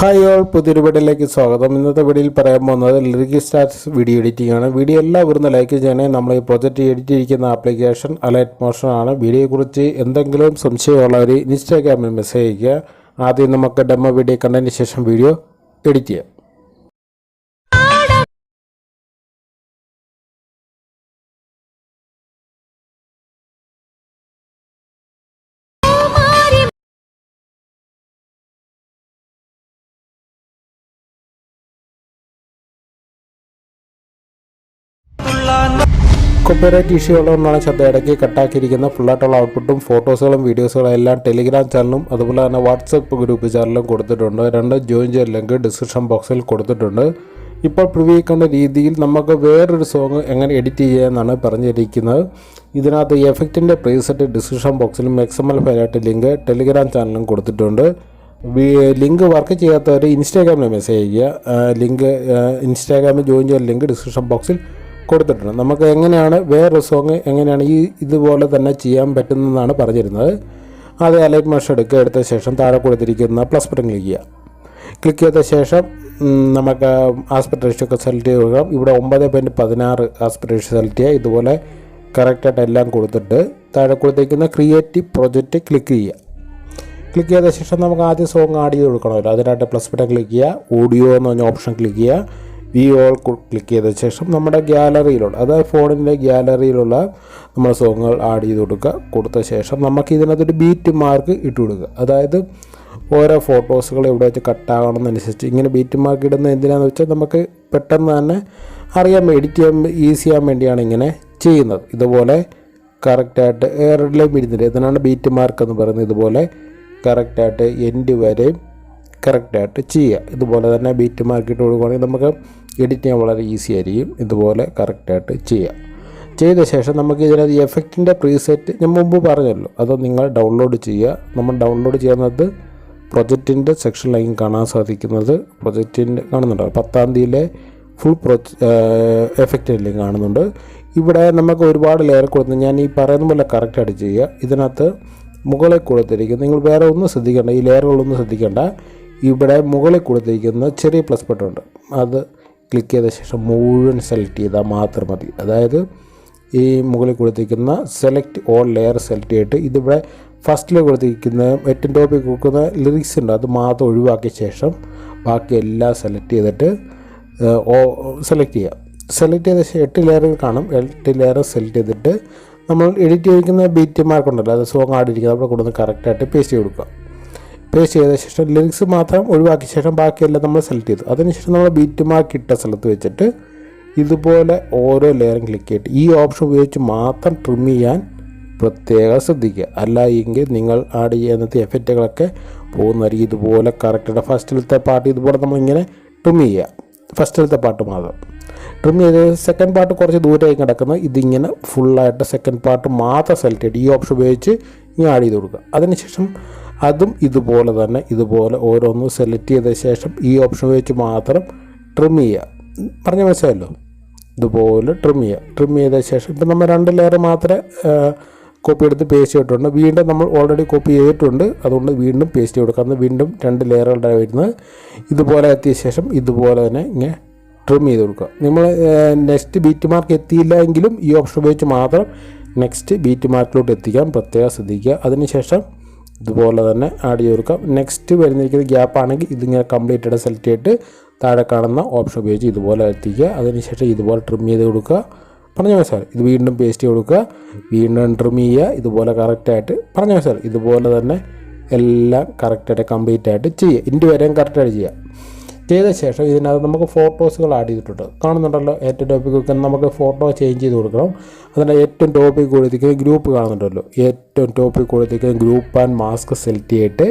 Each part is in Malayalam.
ഹായ് ഓൾ, പുതിയൊരു വീഡിയോയിലേക്ക് സ്വാഗതം. ഇന്നത്തെ വീഡിയോയിൽ പറയാൻ പോകുന്നത് ലിറിക് സ്റ്റാർസ് വീഡിയോ എഡിറ്റിംഗ് ആണ്. വീഡിയോ എല്ലാവരും ലൈക്ക് ചെയ്യണേ. നമ്മൾ ഈ പ്രൊജക്റ്റ് എഡിറ്റ് ചെയ്തിരിക്കുന്ന ആപ്ലിക്കേഷൻ അലൈറ്റ് മോഷൻ ആണ്. വീഡിയോയെക്കുറിച്ച് എന്തെങ്കിലും സംശയമുള്ളവർ ഇൻസ്റ്റാഗ്രാമിൽ മെസ്സേജ് അയയ്ക്കുക. ആദ്യം നമുക്ക് ഡെമോ വീഡിയോ കണ്ടതിന് ശേഷം വീഡിയോ എഡിറ്റ് ചെയ്യാം. കോപ്പിറൈറ്റ് ഇഷ്യൂ ഉള്ളതുകൊണ്ടാണ് ശബ്ദം ഇടയ്ക്ക് കട്ടാക്കിയിരിക്കുന്ന. ഫുള്ളായിട്ടുള്ള ഔട്ട്പുട്ടും ഫോട്ടോസുകളും വീഡിയോസുകളും എല്ലാം ടെലിഗ്രാം ചാനലും അതുപോലെ തന്നെ വാട്സപ്പ് ഗ്രൂപ്പ് ചാനലും കൊടുത്തിട്ടുണ്ട്. രണ്ട് ജോയിൻ ചെയ്യാൻ ലിങ്ക് ഡിസ്ക്രിപ്ഷൻ ബോക്സിൽ കൊടുത്തിട്ടുണ്ട്. ഇപ്പോൾ പ്രിവ്യൂ കണ്ട രീതിയിൽ നമുക്ക് വേറൊരു സോങ് എങ്ങനെ എഡിറ്റ് ചെയ്യാമെന്നാണ് പറഞ്ഞിരിക്കുന്നത്. ഇതിനകത്ത് എഫക്റ്റിൻ്റെ പ്രീസെറ്റ് ഡിസ്ക്രിപ്ഷൻ ബോക്സിലും XML ഫയലായിട്ട് ലിങ്ക് ടെലിഗ്രാം ചാനലും കൊടുത്തിട്ടുണ്ട്. ലിങ്ക് വർക്ക് ചെയ്യാത്തവർ ഇൻസ്റ്റാഗ്രാമിൽ മെസ്സേജ് ചെയ്യുക. ലിങ്ക് ഇൻസ്റ്റാഗ്രാമിൽ ജോയിൻ ചെയ്യാൻ ലിങ്ക് ഡിസ്ക്രിപ്ഷൻ ബോക്സിൽ കൊടുത്തിട്ടുണ്ട്. നമുക്ക് എങ്ങനെയാണ് വേറൊരു സോങ് എങ്ങനെയാണ് ഇതുപോലെ തന്നെ ചെയ്യാൻ പറ്റുന്നതെന്നാണ് പറഞ്ഞിരുന്നത്. അത് അലൈറ്റ് മോഷൻ എടുത്ത ശേഷം താഴെ കൊടുത്തിരിക്കുന്ന പ്ലസ് ബട്ടൺ ക്ലിക്ക് ചെയ്ത ശേഷം നമുക്ക് ആസ്പെക്ട് റേഷ്യോ ഒക്കെ സെലക്ട് ചെയ്ത് കൊടുക്കാം. ഇവിടെ 9:16 ആസ്പെക്ട് റേഷ്യോ സെലക്ട് ചെയ്യുക. ഇതുപോലെ കറക്റ്റായിട്ട് എല്ലാം കൊടുത്തിട്ട് താഴെ കൊടുത്തിരിക്കുന്ന ക്രിയേറ്റീവ് പ്രൊജക്റ്റ് ക്ലിക്ക് ചെയ്ത ശേഷം നമുക്ക് ആദ്യം സോങ് ആഡ് ചെയ്ത് കൊടുക്കണമല്ലോ. അതിനായിട്ട് പ്ലസ് ബട്ടൺ ക്ലിക്ക് ചെയ്യുക. ഓഡിയോ എന്ന് പറഞ്ഞ ഓപ്ഷൻ ക്ലിക്ക് ചെയ്യുക. ഓൾ ക്ലിക്ക് ചെയ്ത ശേഷം നമ്മുടെ ഗ്യാലറിയിലുള്ള, അതായത് ഫോണിൻ്റെ ഗ്യാലറിയിലുള്ള നമ്മൾ സോങ്ങുകൾ ആഡ് ചെയ്ത് കൊടുത്ത ശേഷം നമുക്ക് ഇതിനകത്തൊരു ബീറ്റ് മാർക്ക് ഇട്ട് കൊടുക്കുക. അതായത് ഓരോ ഫോട്ടോസുകൾ ഇവിടെ വെച്ച് കട്ടാകണമെന്നനുസരിച്ച് ഇങ്ങനെ ബീറ്റ് മാർക്ക് ഇടുന്നത് എന്തിനാണെന്ന് വെച്ചാൽ നമുക്ക് പെട്ടെന്ന് തന്നെ അറിയാൻ, എഡിറ്റ് ചെയ്യാൻ ഈസി ചെയ്യാൻ വേണ്ടിയാണ് ഇങ്ങനെ ചെയ്യുന്നത്. ഇതുപോലെ കറക്റ്റായിട്ട് റെഡ് ലൈൻ വരുന്നില്ല, ഇതിനാണ് ബീറ്റ് മാർക്ക് എന്ന് പറയുന്നത്. ഇതുപോലെ കറക്റ്റായിട്ട് എൻഡ് വരെയും കറക്റ്റായിട്ട് ചെയ്യുക. ഇതുപോലെ തന്നെ ബീറ്റ് മാർക്ക് ഇട്ട് കൊടുക്കുകയാണെങ്കിൽ നമുക്ക് എഡിറ്റ് ചെയ്യാൻ വളരെ ഈസി ആയിരിക്കും. ഇതുപോലെ കറക്റ്റായിട്ട് ചെയ്ത ശേഷം നമുക്ക് ഇതിനകത്ത് എഫക്റ്റിൻ്റെ പ്രീസെറ്റ് ഞാൻ മുമ്പ് പറഞ്ഞല്ലോ, അത് നിങ്ങൾ ഡൗൺലോഡ് ചെയ്യുക. നമ്മൾ ഡൗൺലോഡ് ചെയ്യുന്നത് പ്രൊജക്റ്റിൻ്റെ സെക്ഷനിലായിരിക്കും കാണാൻ സാധിക്കുന്നത്. പ്രൊജക്റ്റിൻ്റെ കാണുന്നുണ്ടോ, 10-ാം തീയതിയിലെ ഫുൾ എഫക്റ്റിലേക്ക് കാണുന്നുണ്ട്. ഇവിടെ നമുക്ക് ഒരുപാട് ലെയർ കൊടുത്ത് ഞാൻ ഈ പറയുന്ന പോലെ കറക്റ്റായിട്ട് ചെയ്യുക. ഇതിനകത്ത് മുകളിൽ കൊടുത്തിരിക്കുന്ന, നിങ്ങൾ വേറെ ഒന്നും ശ്രദ്ധിക്കേണ്ട, ഈ ലെയറുകളൊന്നും ശ്രദ്ധിക്കേണ്ട. ഇവിടെ മുകളിൽ കൊടുത്തിരിക്കുന്ന ചെറിയ പ്ലസ് ബട്ടൺ ഉണ്ട്, അത് ക്ലിക്ക് ചെയ്ത ശേഷം മുഴുവൻ സെലക്ട് ചെയ്താൽ മാത്രം മതി. അതായത് ഈ മുകളിൽ കൊടുത്തിരിക്കുന്ന സെലക്ട് ഓൾ ലെയർ സെലക്ട് ചെയ്തിട്ട് ഇതിവിടെ ഫസ്റ്റിൽ കൊടുത്തിരിക്കുന്ന ഏറ്റവും ടോപ്പിൽ കൊടുക്കുന്ന ലിറിക്സ് ഉണ്ട്, അത് മാത്രം ഒഴിവാക്കിയ ശേഷം ബാക്കി എല്ലാം സെലക്ട് ചെയ്തിട്ട് സെലക്ട് ചെയ്ത ശേഷം 8 ലെയറുകൾ കാണും. 8 ലെയർ സെലക്ട് ചെയ്തിട്ട് നമ്മൾ എഡിറ്റ് ചെയ്തിരിക്കുന്ന ബീറ്റ് മാർക്ക് ഉണ്ടല്ലോ, അത് സോങ് ആടിയിരിക്കുന്നത് അവിടെ കൊടുത്ത് കറക്റ്റായിട്ട് പേസ്റ്റ് ചെയ്ത് കൊടുക്കുക. പേസ്റ്റ് ചെയ്ത ശേഷം ലിറിക്സ് മാത്രം ഒഴിവാക്കിയ ശേഷം ബാക്കിയെല്ലാം നമ്മൾ സെലക്ട് ചെയ്തു. അതിനുശേഷം നമ്മൾ ബീറ്റ് മാർക്ക് ഇട്ട സ്ഥലത്ത് വെച്ചിട്ട് ഇതുപോലെ ഓരോ ലെയറും ക്ലിക്ക് ചെയ്തിട്ട് ഈ ഓപ്ഷൻ ഉപയോഗിച്ച് മാത്രം ട്രിം ചെയ്യാൻ പ്രത്യേകം ശ്രദ്ധിക്കുക. അല്ല എങ്കിൽ നിങ്ങൾ ആഡ് ചെയ്യുന്ന എഫക്റ്റുകളൊക്കെ പോകുന്നതായിരിക്കും. ഇതുപോലെ കറക്റ്റായിട്ട് ഫസ്റ്റിലത്തെ പാട്ട് ഇതുപോലെ നമ്മളിങ്ങനെ ട്രിം ചെയ്യുക. ഫസ്റ്റിലത്തെ പാട്ട് മാത്രം ട്രിം ചെയ്ത് സെക്കൻഡ് പാർട്ട് കുറച്ച് ദൂരമായി കിടക്കുന്ന ഇതിങ്ങനെ ഫുള്ളായിട്ട് സെക്കൻഡ് പാർട്ട് മാത്രം സെലക്ട് ചെയ്തിട്ട് ഈ ഓപ്ഷൻ ഉപയോഗിച്ച് ഇങ്ങനെ ആഡ് ചെയ്ത് കൊടുക്കുക. അതിനുശേഷം അതും ഇതുപോലെ തന്നെ ഇതുപോലെ ഓരോന്നും സെലക്ട് ചെയ്ത ശേഷം ഈ ഓപ്ഷൻ ഉപയോഗിച്ച് മാത്രം ട്രിം ചെയ്യുക. പറഞ്ഞ മനസ്സിലായല്ലോ, ഇതുപോലെ ട്രിം ചെയ്ത ശേഷം ഇപ്പം നമ്മൾ 2 ലെയർ മാത്രമേ കോപ്പി എടുത്ത് പേസ്റ്റ് ചെയ്തിട്ടുണ്ട്. വീണ്ടും നമ്മൾ ഓൾറെഡി കോപ്പി ചെയ്തിട്ടുണ്ട്, അതുകൊണ്ട് വീണ്ടും പേസ്റ്റ് ചെയ്ത് കൊടുക്കുക. വീണ്ടും 2 ലെയറുകളുടെ വരുന്നത് ഇതുപോലെ എത്തിയ ശേഷം ഇതുപോലെ തന്നെ ഇങ്ങനെ ട്രിം ചെയ്ത് കൊടുക്കുക. നമ്മൾ നെക്സ്റ്റ് ബീറ്റ് മാർക്ക് എത്തിയില്ല എങ്കിലും ഈ ഓപ്ഷൻ ഉപയോഗിച്ച് മാത്രം നെക്സ്റ്റ് ബീറ്റ് മാർക്കിലോട്ട് എത്തിക്കാൻ പ്രത്യേകം ശ്രദ്ധിക്കുക. അതിനുശേഷം ഇതുപോലെ തന്നെ ആഡ് ചെയ്ത് കൊടുക്കാം. നെക്സ്റ്റ് വരുന്നിരിക്കുന്ന ഗ്യാപ്പ് ആണെങ്കിൽ ഇതിങ്ങനെ കംപ്ലീറ്റ് ആയിട്ട് സെലക്ട് ചെയ്തിട്ട് താഴെ കാണുന്ന ഓപ്ഷൻ ഉപയോഗിച്ച് ഇതുപോലെ എത്തിക്കുക. അതിനുശേഷം ഇതുപോലെ ട്രിം ചെയ്ത് കൊടുക്കുക. പറഞ്ഞ മനസ്സിലായി. ഇത് വീണ്ടും പേസ്റ്റ് ചെയ്ത് കൊടുക്കുക, വീണ്ടും ട്രിം ചെയ്യുക. ഇതുപോലെ കറക്റ്റായിട്ട് പറഞ്ഞ മനസ്സിലായി. ഇതുപോലെ തന്നെ എല്ലാം കറക്റ്റായിട്ട് കംപ്ലീറ്റ് ആയിട്ട് ചെയ്യുക. ഇൻഡ് വരെയും കറക്റ്റായിട്ട് ചെയ്യുക. ചെയ്ത ശേഷം ഇതിനകത്ത് നമുക്ക് ഫോട്ടോസുകൾ ആഡ് ചെയ്തിട്ടുണ്ട്, കാണുന്നുണ്ടല്ലോ. ഏറ്റവും ടോപ്പിക്ക് നമുക്ക് ഫോട്ടോ ചേഞ്ച് ചെയ്ത് കൊടുക്കണം. അതിൻ്റെ ഏറ്റവും ടോപ്പിക്ക് കൊടുത്തിരിക്കുന്ന ഗ്രൂപ്പ് കാണുന്നുണ്ടല്ലോ. ഏറ്റവും ടോപ്പിക്ക് കൊടുത്തിരിക്കുന്ന ഗ്രൂപ്പ് ആൻഡ് മാസ്ക് സെലക്ട് ചെയ്തിട്ട്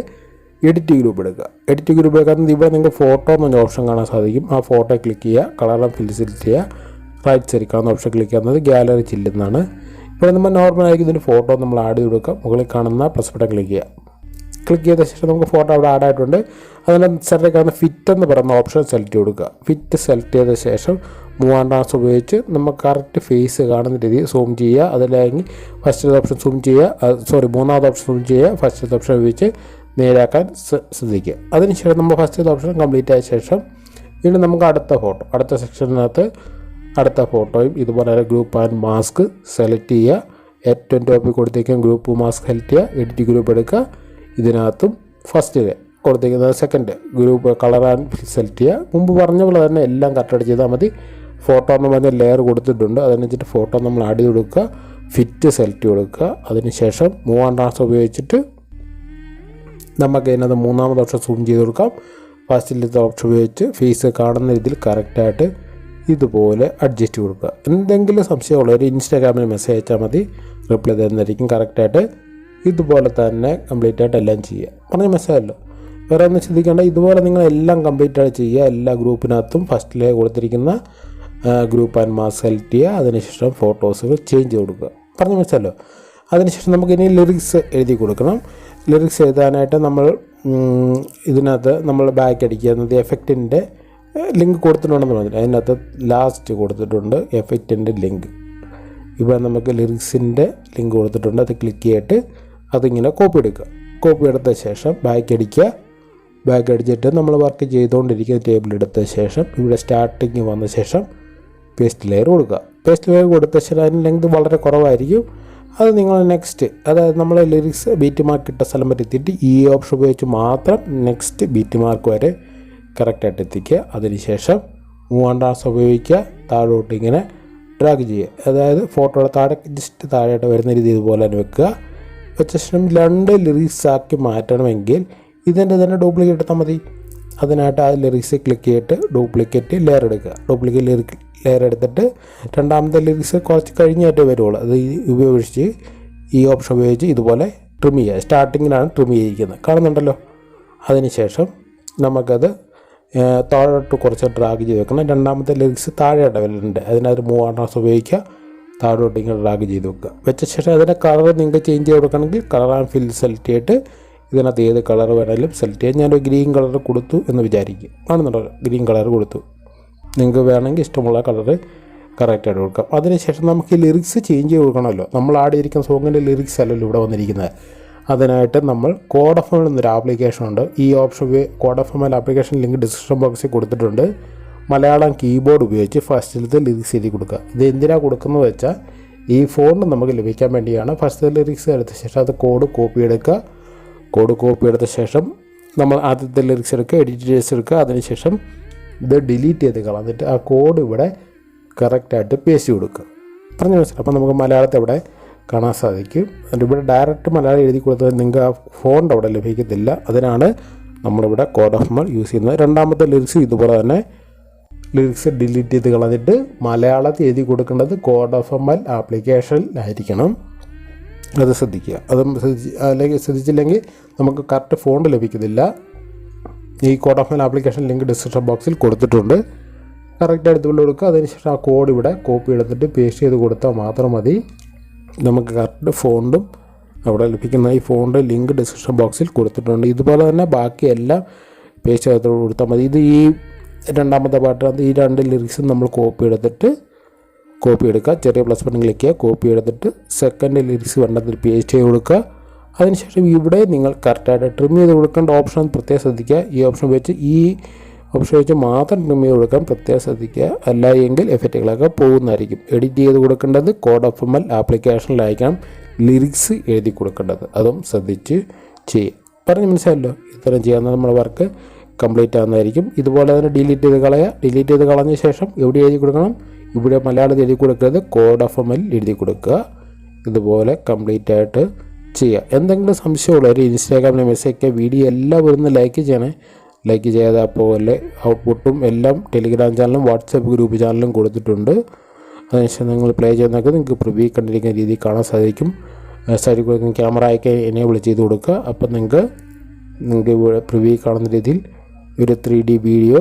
എഡിറ്റ് ഗ്രൂപ്പ് എടുക്കുക. എഡിറ്റ് ഗ്രൂപ്പ് എടുക്കുന്നത് ഇവിടെ നിങ്ങൾക്ക് ഫോട്ടോ എന്ന് പറഞ്ഞ ഓപ്ഷൻ കാണാൻ സാധിക്കും. ആ ഫോട്ടോ ക്ലിക്ക് ചെയ്യുക, കളർ ആൻഡ് ഫിൽ സെലക്ട് ചെയ്യുക. റൈറ്റ് സൈഡിൽ കാണുന്ന ഓപ്ഷൻ ക്ലിക്ക് ചെയ്യുന്നത് ഗ്യാലറി ചില്ലെന്നാണ്. ഇപ്പോൾ നമ്മൾ നോർമലായിരിക്കും ഇതിൻ്റെ ഫോട്ടോ നമ്മൾ ആഡ് ചെയ്ത് കൊടുക്കുക. മുകളിൽ കാണുന്ന പ്ലസ് ബട്ടൺ ക്ലിക്ക് ചെയ്ത ശേഷം നമുക്ക് ഫോട്ടോ അവിടെ ആഡ് ആയിട്ടുണ്ട്. അതിൻ്റെ സെലക്ട് കാണുന്ന ഫിറ്റ് എന്ന് പറയുന്ന ഓപ്ഷൻ സെലക്ട് കൊടുക്കുക. ഫിറ്റ് സെലക്ട് ചെയ്ത ശേഷം 3-ാം ടാസ്ക് ഉപയോഗിച്ച് നമുക്ക് കറക്റ്റ് ഫേസ് കാണുന്ന രീതിയിൽ സൂം ചെയ്യുക. അതില്ലെങ്കിൽ ഫസ്റ്റത്തെ ഓപ്ഷൻ സൂം ചെയ്യുക, 3-ാമത്തെ ഓപ്ഷൻ സൂം ചെയ്യുക. ഫസ്റ്റത്തെ ഓപ്ഷൻ ഉപയോഗിച്ച് നേരാക്കാൻ ശ്രദ്ധിക്കുക. അതിനുശേഷം നമ്മൾ ഫസ്റ്റ് ഓപ്ഷൻ കംപ്ലീറ്റ് ആയ ശേഷം വീണ്ടും നമുക്ക് അടുത്ത സെക്ഷനകത്ത് അടുത്ത ഫോട്ടോയും ഇതുപോലെ ഗ്രൂപ്പ് ആൻഡ് മാസ്ക് സെലക്ട് ചെയ്യുക. ഏറ്റവും ടോപ്പിൽ കൊടുത്തേക്കും ഗ്രൂപ്പ് മാസ്ക് സെലക്ട് ചെയ്യുക. എഡിറ്റ് ഗ്രൂപ്പ് എടുക്കുക. ഇതിനകത്തും ഫസ്റ്റിൽ കൊടുത്തേക്കുന്നത് second group colour and select ചെയ്യുക. മുമ്പ് പറഞ്ഞ പോലെ തന്നെ എല്ലാം കറക്റ്റായിട്ട് ചെയ്താൽ മതി. ഫോട്ടോ എന്ന് പറഞ്ഞ ലെയർ കൊടുത്തിട്ടുണ്ട്. അതനുസരിച്ചിട്ട് ഫോട്ടോ നമ്മൾ ആഡ് ചെയ്ത് കൊടുക്കുക. ഫിറ്റ് സെലക്ട് കൊടുക്കുക. അതിനുശേഷം മൂവ് ആൻഡ് ട്രാൻസ്ഫർ ഉപയോഗിച്ചിട്ട് നമുക്ക് അതിനകത്ത് മൂന്നാമത്തെ ഓപ്ഷൻ സൂം ചെയ്ത് കൊടുക്കാം. ഫസ്റ്റിലത്തെ ഓപ്ഷൻ ഉപയോഗിച്ച് ഫേസ് കാണുന്ന രീതിയിൽ കറക്റ്റായിട്ട് ഇതുപോലെ അഡ്ജസ്റ്റ് കൊടുക്കുക. എന്തെങ്കിലും സംശയമുള്ളവർ ഇൻസ്റ്റാഗ്രാമിൽ മെസ്സേജ് അയച്ചാൽ മതി, റിപ്ലൈ തരുന്നതായിരിക്കും. കറക്റ്റായിട്ട് ഇതുപോലെ തന്നെ കംപ്ലീറ്റ് ആയിട്ട് എല്ലാം ചെയ്യുക. പറഞ്ഞ മെസ്സേജല്ലോ, വേറെ ഒന്നും ശ്രദ്ധിക്കേണ്ട. ഇതുപോലെ നിങ്ങൾ എല്ലാം കംപ്ലീറ്റ് ആയിട്ട് ചെയ്യുക. എല്ലാ ഗ്രൂപ്പിനകത്തും ഫസ്റ്റിലെ കൊടുത്തിരിക്കുന്ന ഗ്രൂപ്പ് ആൻഡ് മാസ്ക് സെലക്ട് ചെയ്യുക. അതിനുശേഷം ഫോട്ടോസുകൾ ചേഞ്ച് ചെയ്ത് കൊടുക്കുക. പറഞ്ഞ മെസ്സേജല്ലോ. അതിനുശേഷം നമുക്ക് ഇനി ലിറിക്സ് എഴുതി കൊടുക്കണം. ലിറിക്സ് എഴുതാനായിട്ട് നമ്മൾ ഇതിനകത്ത് നമ്മൾ ബാക്ക് അടിക്കുക എന്നത് എഫക്റ്റിൻ്റെ ലിങ്ക് കൊടുത്തിട്ടുണ്ടെന്ന് പറഞ്ഞിട്ട് അതിനകത്ത് ലാസ്റ്റ് കൊടുത്തിട്ടുണ്ട് എഫക്റ്റിൻ്റെ ലിങ്ക്. ഇപ്പോൾ നമുക്ക് ലിറിക്സിൻ്റെ ലിങ്ക് കൊടുത്തിട്ടുണ്ട്. അത് ക്ലിക്ക് ചെയ്തിട്ട് അതിങ്ങനെ കോപ്പി എടുക്കുക. കോപ്പി എടുത്ത ശേഷം ബാക്ക് അടിക്കുക. ബാക്ക് അടിച്ചിട്ട് നമ്മൾ വർക്ക് ചെയ്തുകൊണ്ടിരിക്കുന്ന ടേബിൾ എടുത്ത ശേഷം ഇവിടെ സ്റ്റാർട്ടിങ് വന്ന ശേഷം പേസ്റ്റ് ലെയർ കൊടുക്കുക. പേസ്റ്റ് ലെയർ കൊടുത്ത ശേഷം അതിന് ലെങ്ത് വളരെ കുറവായിരിക്കും. അത് നിങ്ങൾ നെക്സ്റ്റ്, അതായത് നമ്മൾ ലിറിക്സ് ബീറ്റ് മാർക്ക് ഇട്ട സ്ഥലം വരെ എത്തിയിട്ട് ഈ ഓപ്ഷൻ ഉപയോഗിച്ച് മാത്രം നെക്സ്റ്റ് ബീറ്റ് മാർക്ക് വരെ കറക്റ്റായിട്ട് എത്തിക്കുക. അതിനുശേഷം മൂവ് ആൻഡ് ട്രാൻസ്ഫർ ഉപയോഗിക്കുക. താഴോട്ട് ഇങ്ങനെ ഡ്രാഗ് ചെയ്യുക. അതായത് ഫോട്ടോയുടെ താഴെ ജസ്റ്റ് താഴെയായിട്ട് വരുന്ന രീതി ഇതുപോലെ തന്നെ വെക്കുക. വെച്ച ശേഷം 2 ലിറിക്സ് ആക്കി മാറ്റണമെങ്കിൽ ഇതിൻ്റെ തന്നെ ഡ്യൂപ്ലിക്കേറ്റ് എടുത്താൽ മതി. അതിനായിട്ട് ആ ലിറിക്സ് ക്ലിക്ക് ചെയ്തിട്ട് ഡ്യൂപ്ലിക്കേറ്റ് ലെയർ എടുക്കുക. ഡ്യൂപ്ലിക്കേറ്റ് ലെയർ എടുത്തിട്ട് രണ്ടാമത്തെ ലിറിക്സ് കുറച്ച് കഴിഞ്ഞായിട്ട് വരുള്ളൂ. അത് ഉപയോഗിച്ച് ഈ ഓപ്ഷൻ ഉപയോഗിച്ച് ഇതുപോലെ ട്രിം ചെയ്യുക. സ്റ്റാർട്ടിങ്ങിലാണ് ട്രിം ചെയ്തിരിക്കുന്നത്, കാണുന്നുണ്ടല്ലോ. അതിനുശേഷം നമുക്കത് താഴോട്ട് കുറച്ച് ഡ്രാഗ് ചെയ്ത് വെക്കണം. രണ്ടാമത്തെ ലിറിക്സ് താഴെയായിട്ട് വരുന്നുണ്ട്. അതിനകത്ത് മൂവ് ആൻഡ് ട്രാൻസ്ഫർ ഉപയോഗിക്കുക. താഴോട്ട് ഇങ്ങനെ ഡ്രാഗ് ചെയ്ത് വെക്കുക. വെച്ച ശേഷം അതിൻ്റെ കളർ നിങ്ങൾക്ക് ചേഞ്ച് ചെയ്ത് കൊടുക്കണമെങ്കിൽ കളർ ആൻഡ് ഫിൽ സെലക്ട് ചെയ്തിട്ട് ഇതിനകത്ത് ഏത് കളർ വേണമെങ്കിലും സെലക്ട് ചെയ്യാം. ഞാനൊരു ഗ്രീൻ കളർ കൊടുത്തു എന്ന് വിചാരിക്കും. കാണുന്നുണ്ടല്ലോ, ഗ്രീൻ കളർ കൊടുത്തു. നിങ്ങൾക്ക് വേണമെങ്കിൽ ഇഷ്ടമുള്ള കളർ കറക്റ്റായിട്ട് കൊടുക്കാം. അതിനുശേഷം നമുക്ക് ഈ ലിറിക്സ് ചേഞ്ച് ചെയ്ത് കൊടുക്കണമല്ലോ. നമ്മൾ ആഡ് ചെയ്തിരിക്കുന്ന സോങ്ങിൻ്റെ ലിറിക്സ് അല്ലല്ലോ ഇവിടെ വന്നിരിക്കുന്നത്. അതിനായിട്ട് നമ്മൾ കോഡ് എഫ് എം എന്നൊരു ആപ്ലിക്കേഷൻ ഉണ്ട്. ഈ option code F M L application link description ബോക്സിൽ കൊടുത്തിട്ടുണ്ട്. മലയാളം കീബോർഡ് ഉപയോഗിച്ച് ഫസ്റ്റിലത്തെ ലിറിക്സ് എഴുതി കൊടുക്കുക. ഇത് എന്തിനാണ് കൊടുക്കുന്നത് വെച്ചാൽ ഈ ഫോണിൽ നമുക്ക് ലഭിക്കാൻ വേണ്ടിയാണ്. ഫസ്റ്റ് ലിറിക്സ് എടുത്ത ശേഷം അത് കോഡ് കോപ്പി എടുക്കുക. കോഡ് കോപ്പി എടുത്ത ശേഷം നമ്മൾ ആദ്യത്തെ ലിറിക്സ് എടുക്കുക, എഡിറ്റേഴ്സ് എടുക്കുക. അതിനുശേഷം ഇത് ഡിലീറ്റ് ചെയ്ത് കളഞ്ഞിട്ട് ആ കോഡ് ഇവിടെ കറക്റ്റായിട്ട് പേസ്റ്റ് കൊടുക്കുക. പറഞ്ഞു മനസ്സിലായി. അപ്പോൾ നമുക്ക് മലയാളത്തെ ഇവിടെ കാണാൻ സാധിക്കും. ഇവിടെ ഡയറക്റ്റ് മലയാളം എഴുതി കൊടുത്തത് നിങ്ങൾക്ക് ആ ഫോണിൻ്റെ അവിടെ ലഭിക്കത്തില്ല. അതിനാണ് നമ്മളിവിടെ കോഡ് ഓഫ് എം യൂസ് ചെയ്യുന്നത്. രണ്ടാമത്തെ ലിറിക്സ് ഇതുപോലെ തന്നെ ലിറിക്സ് ഡിലീറ്റ് ചെയ്ത് കളഞ്ഞിട്ട് മലയാളത്തിൽ എഴുതി കൊടുക്കേണ്ടത് കോഡ് ഓഫ് എം എൽ ആപ്ലിക്കേഷനിലായിരിക്കണം. അത് ശ്രദ്ധിക്കുക. അല്ലെങ്കിൽ ശ്രദ്ധിച്ചില്ലെങ്കിൽ നമുക്ക് കറക്റ്റ് ഫോണ്ട് ലഭിക്കത്തില്ല. ഈ code of M L application link description ബോക്സിൽ കൊടുത്തിട്ടുണ്ട്. കറക്റ്റായിട്ട് ഇതുപോലെ കൊടുക്കുക. അതിനുശേഷം ആ കോഡ് ഇവിടെ കോപ്പി എടുത്തിട്ട് പേസ്റ്റ് ചെയ്ത് കൊടുത്താൽ മാത്രം മതി. നമുക്ക് കറക്റ്റ് ഫോണ്ടും അവിടെ ലഭിക്കുന്ന ഈ ഫോണ്ട് ലിങ്ക് ഡിസ്ക്രിപ്ഷൻ ബോക്സിൽ കൊടുത്തിട്ടുണ്ട്. ഇതുപോലെ തന്നെ ബാക്കി എല്ലാം പേസ്റ്റ് ചെയ്ത് കൊടുത്താൽ മതി. ഇത് ഈ രണ്ടാമത്തെ പാട്ട് ഈ 2 ലിറിക്സും നമ്മൾ കോപ്പി എടുക്കുക. ചെറിയ പ്ലസ് ബട്ടൺ ക്ലിക്ക് ചെയ്യുക. കോപ്പി എടുത്തിട്ട് സെക്കൻഡ് ലിറിക്സ് വേണ്ടതിൽ പേസ്റ്റ് ചെയ്ത് കൊടുക്കുക. അതിനുശേഷം ഇവിടെ നിങ്ങൾ കറക്റ്റായിട്ട് ട്രിം ചെയ്ത് കൊടുക്കേണ്ട ഓപ്ഷൻ പ്രത്യേകം ശ്രദ്ധിക്കുക. ഈ ഓപ്ഷൻ വെച്ച് മാത്രം ട്രിം ചെയ്ത് കൊടുക്കാൻ പ്രത്യേകം ശ്രദ്ധിക്കുക. അല്ല എങ്കിൽ എഫക്റ്റുകളൊക്കെ പോകുന്നതായിരിക്കും. എഡിറ്റ് ചെയ്ത് കൊടുക്കേണ്ടത് കോഡ് ഓഫ് എം എൽ ആപ്ലിക്കേഷനിലായിരിക്കണം ലിറിക്സ് എഴുതി കൊടുക്കേണ്ടത്. അതും ശ്രദ്ധിച്ച് ചെയ്യുക. പറഞ്ഞ് മനസ്സിലല്ലോ. ഇത്തരം ചെയ്യാവുന്ന നമ്മുടെ വർക്ക് കംപ്ലീറ്റ് ആകുന്നതായിരിക്കും. ഇതുപോലെ തന്നെ ഡിലീറ്റ് ചെയ്ത് കളയുക. ഡിലീറ്റ് ചെയ്ത് കളഞ്ഞ ശേഷം എവിടെ എഴുതി കൊടുക്കണം? ഇവിടെ മലയാളത്തിൽ എഴുതി കൊടുക്കുന്നത് കോഡ് ഓഫ് എം എൽ എഴുതി കൊടുക്കുക. ഇതുപോലെ കംപ്ലീറ്റ് ആയിട്ട് ചെയ്യുക. എന്തെങ്കിലും സംശയമുള്ളവർ ഇൻസ്റ്റാഗ്രാമിലെ മെസ്സേജ് വീഡിയോ എല്ലാം വരുന്ന ലൈക്ക് ചെയ്യണേ. ലൈക്ക് ചെയ്യാതെ അതുപോലെ ഔട്ട്പുട്ടും എല്ലാം ടെലിഗ്രാം ചാനലും വാട്സപ്പ് ഗ്രൂപ്പ് ചാനലും കൊടുത്തിട്ടുണ്ട്. അതിനുശേഷം നിങ്ങൾ പ്ലേ ചെയ്യുന്നതൊക്കെ നിങ്ങൾക്ക് പ്രിവ്യൂ കണ്ടിരിക്കുന്ന രീതിയിൽ കാണാൻ സാധിക്കും. സൈഡിൽ കൊടുക്കുന്ന ക്യാമറ ഒക്കെ എനേബിൾ ചെയ്ത് കൊടുക്കുക. അപ്പം നിങ്ങൾക്ക് ഇവിടെ പ്രിവ്യൂ കാണുന്ന രീതിയിൽ ഒരു 3D video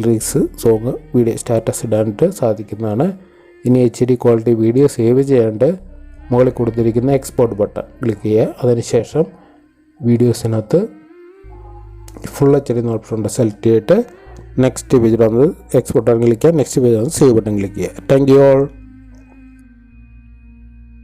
lyrics song video status ഇടാനായിട്ട് സാധിക്കുന്നതാണ്. ഇനി HD ക്വാളിറ്റി വീഡിയോ സേവ് ചെയ്യാണ്ട് മുകളിൽ കൊടുത്തിരിക്കുന്ന എക്സ്പോർട്ട് ബട്ടൺ ക്ലിക്ക് ചെയ്യുക. അതിനുശേഷം വീഡിയോസിനകത്ത് ഫുൾ HD ഓപ്ഷൻ ഉണ്ട്. സെലക്ട് ചെയ്തിട്ട് നെക്സ്റ്റ് പേജിൽ വന്നത് എക്സ്പോർട്ട് ബട്ടൺ ക്ലിക്ക് ചെയ്യുക. നെക്സ്റ്റ് പേജ് വന്ന് സേവ് ബട്ടൺ ക്ലിക്ക് ചെയ്യുക. Thank you all.